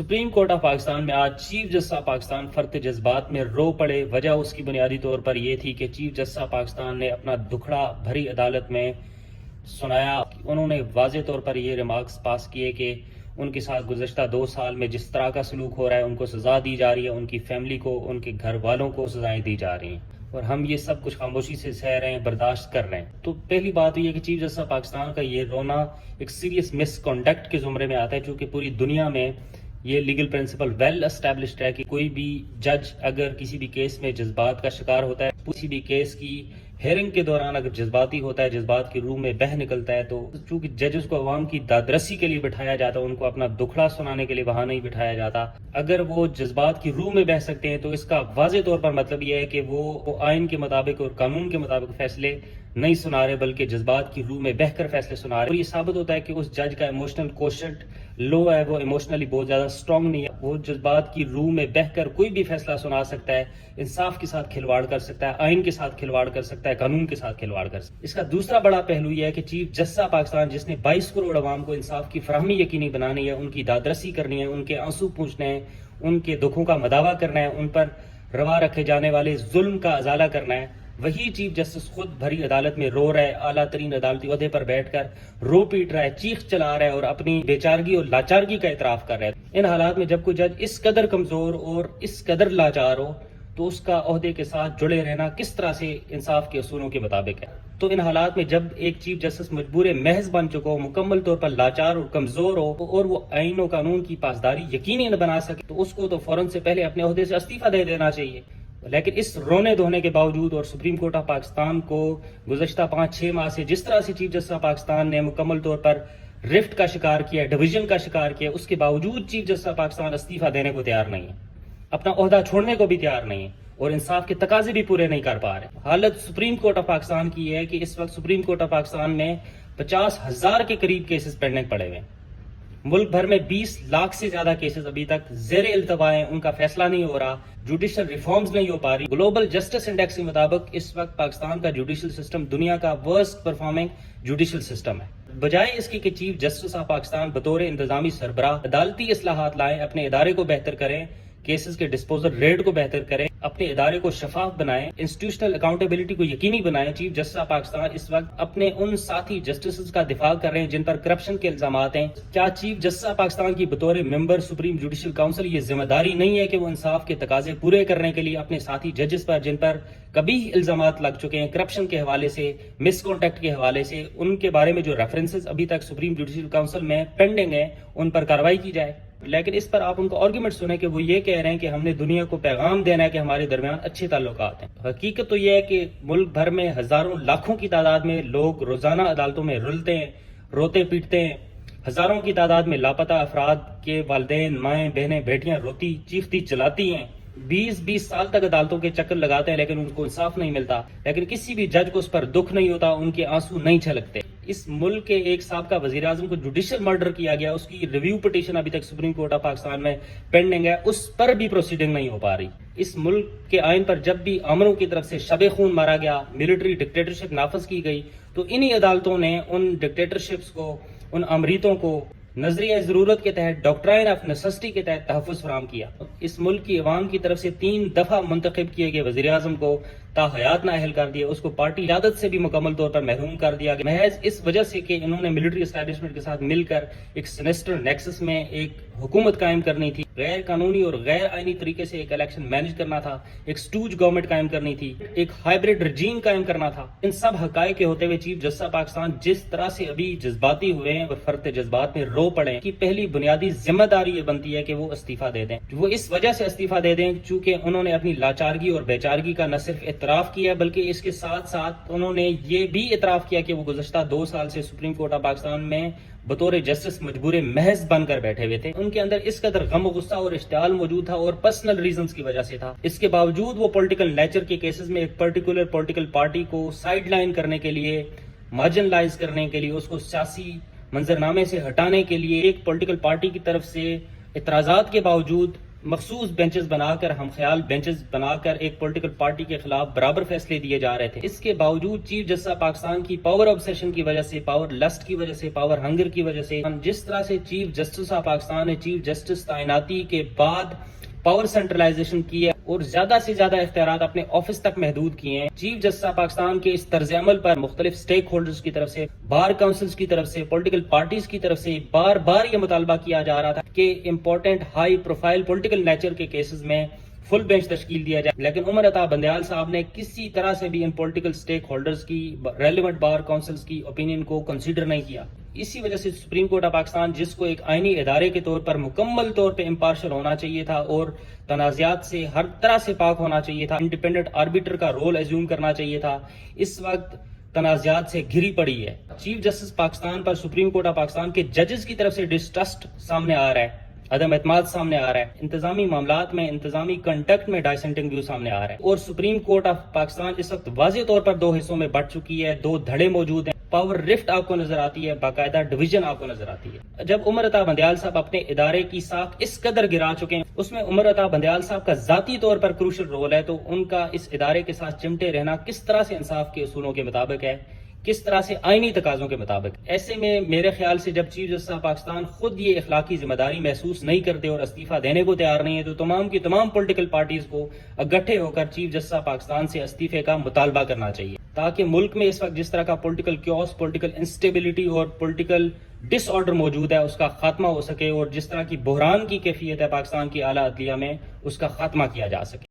Supreme court of Pakistan میں آج chief justice of Pakistan فرط جذبات میں رو پڑے۔ وجہ اس کی بنیادی طور پر یہ تھی کہ چیف جسٹس آف پاکستان نے اپنا دکھڑا بھری عدالت میں سنایا۔ انہوں نے واضح طور پر یہ ریمارکس پاس کیے کہ ان کے ساتھ گزشتہ 2 سال میں جس طرح کا سلوک ہو رہا ہے، ان کو سزا دی جا رہی ہے، ان کی فیملی کو، ان کے گھر والوں کو سزائیں دی جا رہی ہیں، اور ہم یہ سب کچھ خاموشی سے سہ رہے ہیں، برداشت کر رہے ہیں۔ تو پہلی بات یہ ہے کہ چیف جسٹس آف پاکستان کا یہ رونا ایک سیریس مس کنڈکٹ کے زمرے میں آتا ہے، چونکہ پوری دنیا میں یہ لیگل پرنسپل ویل اسٹیبلشڈ ہے کہ کوئی بھی جج اگر کسی بھی کیس میں جذبات کا شکار ہوتا ہے، کسی بھی کیس کی ہیئرنگ کے دوران اگر جذباتی ہوتا ہے، جذبات کی روح میں بہہ نکلتا ہے، تو چونکہ ججز کو عوام کی دادرسی کے لیے بٹھایا جاتا ہے، ان کو اپنا دکھڑا سنانے کے لیے وہاں نہیں بٹھایا جاتا۔ اگر وہ جذبات کی روح میں بہہ سکتے ہیں تو اس کا واضح طور پر مطلب یہ ہے کہ وہ آئین کے مطابق اور قانون کے مطابق فیصلے نہیں سنا رہے، بلکہ جذبات کی روح میں بہہ کر فیصلے سنا رہے ہیں۔ اور یہ ثابت ہوتا ہے کہ اس جج کا ایموشنل کوشنٹ لو ہے، وہ ایموشنلی بہت زیادہ اسٹرانگ نہیں ہے، وہ جذبات کی روح میں بہہ کر کوئی بھی فیصلہ سنا سکتا ہے، انصاف کے ساتھ کھلواڑ کر سکتا ہے، آئین کے ساتھ کھلواڑ کر سکتا ہے، قانون کے ساتھ کھلواڑ کر سکتا ہے۔ اس کا دوسرا بڑا پہلو یہ ہے کہ چیف جسٹس آف پاکستان، جس نے 22 کروڑ عوام کو انصاف کی فراہمی یقینی بنانی ہے، ان کی دادرسی کرنی ہے، ان کے آنسو پوچھنے ہیں، ان کے دکھوں کا مداوع کرنا ہے، ان پر روا رکھے جانے والے ظلم کا ازالہ کرنا ہے، وہی چیف جسٹس خود بھری عدالت میں رو رہا ہے، اعلیٰ ترین عدالتی عہدے پر بیٹھ کر رو پیٹ رہا ہے، چیخ چلا رہا ہے اور اپنی بیچارگی اور لاچارگی کا اعتراف کر رہا ہے۔ ان حالات میں جب کوئی جج اس قدر کمزور اور اس قدر لاچار ہو تو اس کا عہدے کے ساتھ جڑے رہنا کس طرح سے انصاف کے اصولوں کے مطابق ہے؟ تو ان حالات میں جب ایک چیف جسٹس مجبور محض بن چکا ہو، مکمل طور پر لاچار اور کمزور ہو، اور وہ آئین و قانون کی پاسداری یقینی نہ بنا سکے، تو اس کو تو فوراً سے پہلے اپنے عہدے سے استعفیٰ دے دینا چاہیے۔ لیکن اس رونے دھونے کے باوجود اور سپریم کورٹ آف پاکستان کو گزشتہ 5-6 ماہ سے جس طرح سے چیف جسٹس آف پاکستان نے مکمل طور پر رفٹ کا شکار کیا، ڈویژن کا شکار کیا، اس کے باوجود چیف جسٹس آف پاکستان استعفیٰ دینے کو تیار نہیں ہے، اپنا عہدہ چھوڑنے کو بھی تیار نہیں ہے، اور انصاف کے تقاضے بھی پورے نہیں کر پا رہے۔ حالت سپریم کورٹ آف پاکستان کی یہ ہے کہ اس وقت سپریم کورٹ آف پاکستان میں 50,000 کے قریب کیسز پینڈنگ پڑے ہوئے ہیں۔ ملک بھر میں 20 لاکھ سے زیادہ کیسز ابھی تک زیر التوا ہیں، ان کا فیصلہ نہیں ہو رہا، جوڈیشل ریفارمز نہیں ہو پا رہی۔ گلوبل جسٹس انڈیکس کے مطابق اس وقت پاکستان کا جوڈیشل سسٹم دنیا کا ورسٹ پرفارمنگ جوڈیشل سسٹم ہے۔ بجائے اس کی کہ چیف جسٹس آف پاکستان بطور انتظامی سربراہ عدالتی اصلاحات لائیں، اپنے ادارے کو بہتر کریں، کیسز کے ڈسپوزل ریٹ کو بہتر کریں، اپنے ادارے کو شفاف بنائیں، انسٹیٹیوشنل اکاؤنٹیبلٹی کو یقینی بنائیں، چیف جسٹس آف پاکستان اس وقت اپنے ان ساتھی جسٹسز کا دفاع کر رہے ہیں جن پر کرپشن کے الزامات ہیں۔ کیا چیف جسٹس آف پاکستان کی بطور ممبر سپریم جوڈیشل کاؤنسل یہ ذمہ داری نہیں ہے کہ وہ انصاف کے تقاضے پورے کرنے کے لیے اپنے ساتھی ججز پر، جن پر کبھی الزامات لگ چکے ہیں کرپشن کے حوالے سے، مس کانڈکٹ کے حوالے سے، ان کے بارے میں جو ریفرنسز ابھی تک سپریم جوڈیشل کاؤنسل میں پینڈنگ ہیں، ان پر کارروائی کی جائے؟ لیکن اس پر آپ ان کو آرگیومنٹ سنیں کہ وہ یہ کہہ رہے ہیں کہ ہم نے دنیا کو پیغام دینا ہے کہ ہمارے درمیان اچھے تعلقات ہیں۔ حقیقت تو یہ ہے کہ ملک بھر میں ہزاروں لاکھوں کی تعداد میں لوگ روزانہ عدالتوں میں رلتے ہیں، روتے پیٹتے ہیں، ہزاروں کی تعداد میں لاپتہ افراد کے والدین، مائیں، بہنیں، بیٹیاں روتی چیختی چلاتی ہیں، 20 سال تک عدالتوں کے چکر لگاتے ہیں لیکن ان کو انصاف نہیں ملتا، لیکن کسی بھی جج کو اس پر دکھ نہیں ہوتا، ان کے آنسو نہیں چھلکتے۔ اس ملک کے ایک سابقہ وزیر اعظم کو جوڈیشل مرڈر کیا گیا، اس کی ریویو پٹیشن ابھی تک سپریم کورٹ آف پاکستان میں پینڈنگ ہے، اس پر بھی پروسیڈنگ نہیں ہو پا رہی۔ اس ملک کے آئین پر جب بھی امنوں کی طرف سے شب خون مارا گیا، ملٹری ڈکٹیٹرشپ نافذ کی گئی، تو انہی عدالتوں نے ان ڈکٹیٹرشپس کو، ان امریتوں کو نظریہ ضرورت کے تحت، ڈاکٹرائن آف نیسیسٹی کے تحت تحفظ فراہم کیا۔ اس ملک کی عوام کی طرف سے 3 دفعہ منتخب کیے گئے وزیر اعظم کو تا حیات نااہل کر دیا، اس کو پارٹی قیادت سے بھی مکمل طور پر محروم کر دیا گیا، محض اس وجہ سے کہ انہوں نے ملٹری اسٹیبلشمنٹ کے ساتھ مل کر ایک سینسٹر نیکسس میں ایک حکومت قائم کرنی تھی، غیر قانونی اور غیر آئینی طریقے سے ایک الیکشن مینج کرنا تھا، ایک سٹوج گورنمنٹ قائم کرنی تھی، ایک ہائبرڈ رجیم قائم کرنا تھا۔ ان سب حقائق کے ہوتے ہوئے چیف جسٹس آف پاکستان جس طرح سے ابھی جذباتی ہوئے ہیں اور فرط جذبات میں رو پڑے ہیں، کی پہلی بنیادی ذمہ داری یہ بنتی ہے کہ وہ استعفیٰ دے دیں۔ وہ اس وجہ سے استعفیٰ دے دیں چونکہ انہوں نے اپنی لاچارگی اور بیچارگی کا نہ صرف اعتراف کیا بلکہ اس کے ساتھ ساتھ انہوں نے یہ بھی اعتراف کیا کہ وہ گزشتہ 2 سال سے سپریم کورٹ آف پاکستان میں بطور جسٹس مجبور محض بن کر بیٹھے ہوئے تھے۔ ان کے اندر اس قدر غم و غصہ اور اشتعال موجود تھا اور پرسنل ریزنز کی وجہ سے تھا، اس کے باوجود وہ پولیٹیکل نیچر کے کیسز میں ایک پرٹیکولر پولیٹیکل پارٹی کو سائیڈ لائن کرنے کے لیے، مارجنلائز کرنے کے لیے، اس کو سیاسی منظرنامے سے ہٹانے کے لیے، ایک پولیٹیکل پارٹی کی طرف سے اعتراضات کے باوجود مخصوص بینچز بنا کر، ہم خیال بینچز بنا کر ایک پولیٹیکل پارٹی کے خلاف برابر فیصلے دیے جا رہے تھے. اس کے باوجود چیف جسٹس آف پاکستان کی پاور آبسیشن کی وجہ سے، پاور لسٹ کی وجہ سے، پاور ہنگر کی وجہ سے، جس طرح سے چیف جسٹس آف پاکستان نے چیف جسٹس تعیناتی کے بعد پاور سینٹرلائزیشن کی ہے اور زیادہ سے زیادہ اختیارات اپنے آفس تک محدود کیے ہیں. چیف جسٹس آف پاکستان کے اس طرز عمل پر مختلف سٹیک ہولڈرز کی طرف سے، بار کونسلز کی طرف سے، پولیٹیکل پارٹیز کی طرف سے بار بار یہ مطالبہ کیا جا رہا تھا کہ important high profile political nature کے کیسز میں فل بینچ تشکیل دیا جائے. لیکن عمر عطا بندیال صاحب نے کسی طرح سے بھی ان پولیٹیکل سٹیک ہولڈرز کی، ریلیونٹ بار کونسلز کی اوپینین کو کنسیڈر نہیں کیا. اسی وجہ سے سپریم کورٹ آف پاکستان، جس کو ایک آئینی ادارے کے طور پر مکمل طور پہ امپارشل ہونا چاہیے تھا اور تنازعات سے ہر طرح سے پاک ہونا چاہیے تھا، انڈیپینڈنٹ آربیٹر کا رول ایزیوم کرنا چاہیے تھا، اس وقت تنازعات سے گھری پڑی ہے. Chief justice Pakistan per supreme court of Pakistan کے ججز کی طرف سے ڈسٹرسٹ سامنے آ رہا ہے، عدم اعتماد سامنے آ رہا ہے، انتظامی معاملات میں، انتظامی کنڈکٹ میں ڈائسینٹنگ ویو سامنے آ رہا ہے. اور سپریم کورٹ آف پاکستان اس وقت واضح طور پر دو حصوں میں بٹ چکی ہے، دو دھڑے موجود ہیں. پاور رفٹ آپ کو نظر آتی ہے، باقاعدہ ڈویژن آپ کو نظر آتی ہے. جب عمر عطا بندیال صاحب اپنے ادارے کی ساکھ اس قدر گرا چکے ہیں، اس میں عمر عطا بندیال صاحب کا ذاتی طور پر کروشل رول ہے، تو ان کا اس ادارے کے ساتھ چمٹے رہنا کس طرح سے انصاف کے اصولوں کے مطابق ہے، کس طرح سے آئینی تقاضوں کے مطابق. ایسے میں میرے خیال سے جب چیف جسٹس آف پاکستان خود یہ اخلاقی ذمہ داری محسوس نہیں کرتے اور استعفیٰ دینے کو تیار نہیں ہے، تو تمام کی تمام پولیٹیکل پارٹیز کو اکٹھے ہو کر چیف جسٹس آف پاکستان سے استعفے کا مطالبہ کرنا چاہیے، تاکہ ملک میں اس وقت جس طرح کا پولیٹیکل کیوس، پولیٹیکل انسٹیبلٹی اور پولیٹیکل ڈس آرڈر موجود ہے، اس کا خاتمہ ہو سکے، اور جس طرح کی بحران کی کیفیت ہے پاکستان کی اعلیٰ عدلیہ میں، اس کا خاتمہ کیا جا سکے.